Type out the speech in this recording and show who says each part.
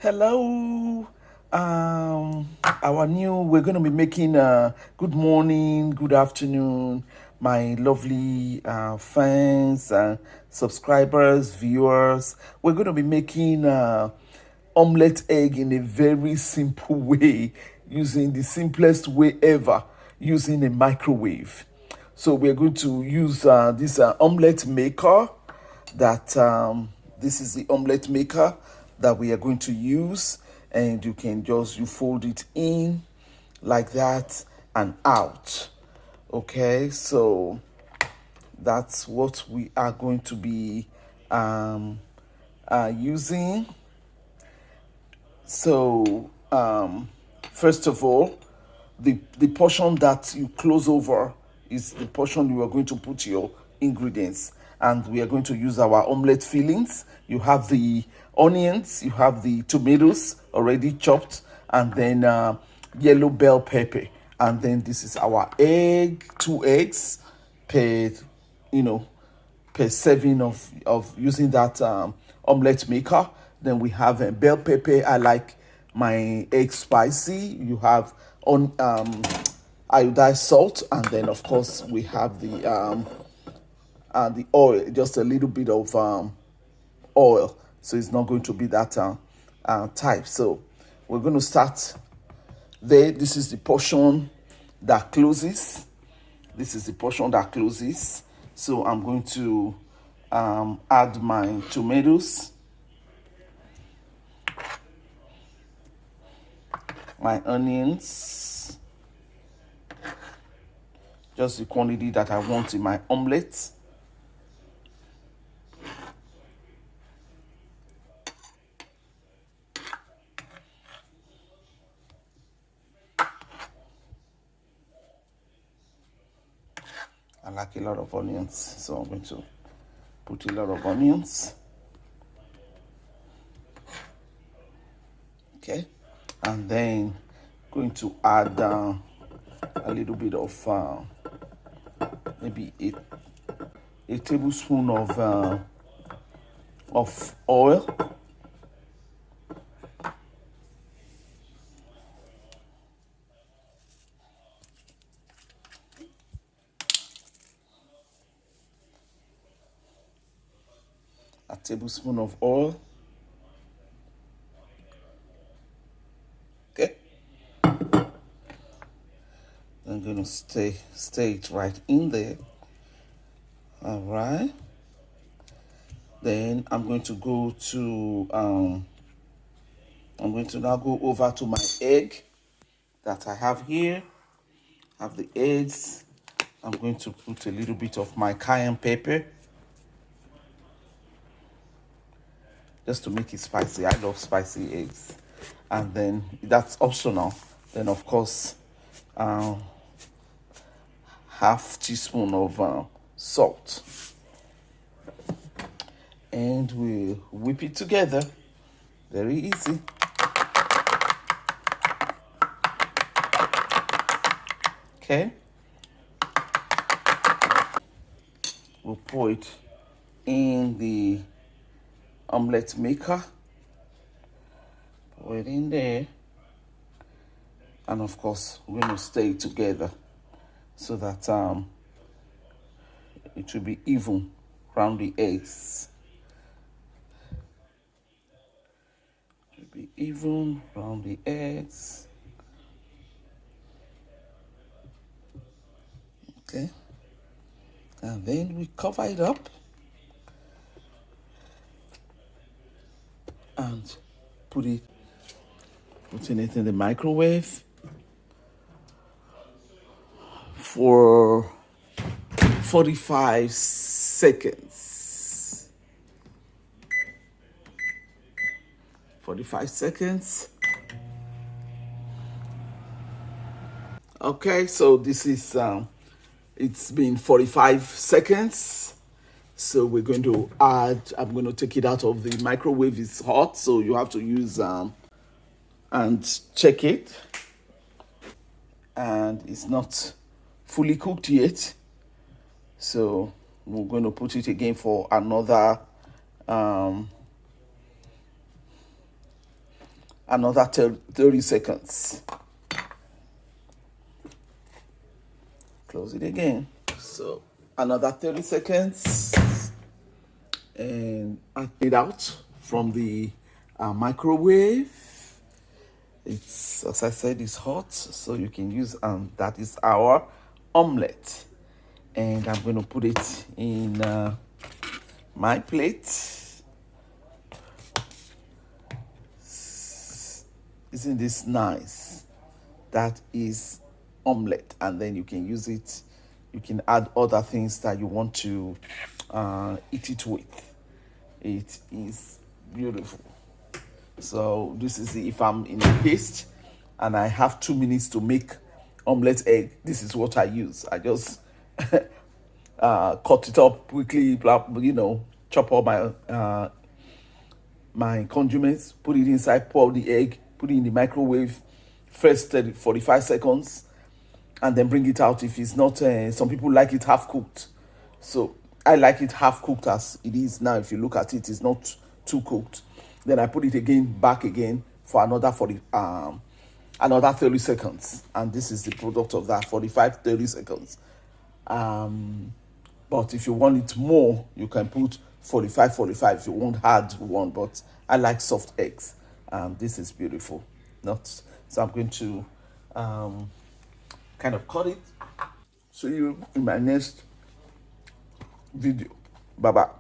Speaker 1: Hello. We're going to be making good morning, good afternoon, my lovely fans, subscribers, viewers. We're going to be making omelette egg in a very simple way, using the simplest way ever, using a microwave. So we're going to use this omelette maker that this is the omelette maker that we are going to use, and you fold it in like that and out. Okay, so that's what we are going to be um, using. So first of all, the portion that you close over is the portion you are going to put your ingredients, and we are going to use our omelette fillings. You have the onions, you have the tomatoes already chopped, and then yellow bell pepper, and then this is our egg, 2 eggs per, you know, per serving of using that omelette maker. Then we have a bell pepper. I like my egg spicy. You have on iodized salt, and then of course we have the oil, just a little bit of oil, so it's not going to be that type. So we're going to start there. This is the portion that closes. This is the portion that closes. So I'm going to add my tomatoes, my onions, just the quantity that I want in my omelette. I like a lot of onions, so I'm going to put a lot of onions. Okay, and then going to add a little bit of maybe a tablespoon of oil. A tablespoon of oil. Okay, I'm going to stay it right in there. All right, then I'm going to go to I'm going to now go over to my egg that I have here. I have the eggs. I'm going to put a little bit of my cayenne pepper, just to make it spicy. I love spicy eggs. And then that's optional. Then of course, half teaspoon of salt, and we'll whip it together. Very easy. Okay, we'll pour it in the omelette maker. Pour it in there, and of course we're going to stir it together so that it will be even around the eggs. It will be even around the eggs. Okay, and then we cover it up and putting it in the microwave for 45 seconds. 45 seconds. Okay, so this is it's been 45 seconds. So we're going to add, I'm going to take it out of the microwave. It's hot, so you have to use and check it. And it's not fully cooked yet. So we're going to put it again for another another 30 seconds. Close it again. So another 30 seconds, and I take it out from the microwave. It's, as I said, it's hot, so you can use, that is our omelette. And I'm going to put it in my plate. Isn't this nice? That is omelette, and then you can use it. You can add other things that you want to eat it with. It is beautiful. So this is if I'm in a haste and I have 2 minutes to make omelette egg. This is what I use. I just cut it up quickly, chop all my condiments, put it inside, pour the egg, put it in the microwave, first 45 seconds, and then bring it out. If it's not, some people like it half cooked. So I like it half cooked as it is now. If you look at it, it's not too cooked. Then I put it back again for another 30 seconds. And this is the product of that, 30 seconds. But if you want it more, you can put 45 if you want hard one. But I like soft eggs. This is beautiful. So I'm going to kind of cut it. See you in my next video. Bye bye.